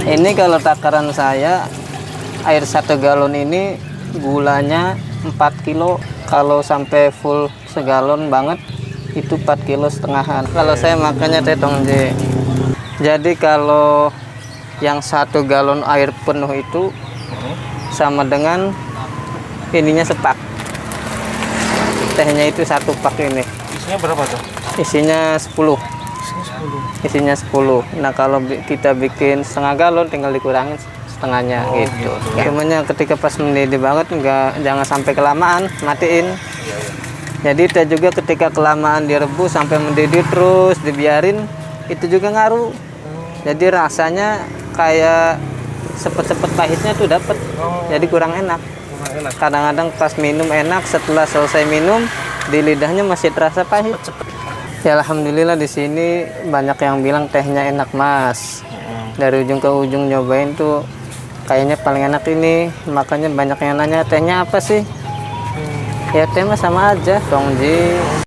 Ini kalau takaran saya, air 1 galon ini gulanya 4 kilo. Kalau sampai full segalon banget itu 4 kilo setengahan. Kalau saya makannya tetong J. Jadi kalau yang 1 galon air penuh itu sama dengan ininya sepak. Tehnya itu 1 pak ini. Isinya berapa tuh? Isinya 10. Isinya 10. Nah, kalau kita bikin setengah galon tinggal dikurangin setengahnya gitu. Cuman ketika pas mendidih banget jangan sampai kelamaan, matiin. Jadi kita juga ketika kelamaan direbus sampai mendidih terus dibiarin itu juga ngaruh. Jadi rasanya kayak sepet-sepet pahitnya tuh dapet. Jadi kurang enak. Kadang-kadang pas minum enak, setelah selesai minum di lidahnya masih terasa pahit. Ya alhamdulillah di sini banyak yang bilang tehnya enak Mas. Dari ujung ke ujung nyobain tuh kayaknya paling enak ini. Makanya banyak yang nanya tehnya apa sih? Ya teh mah sama aja, Tongji.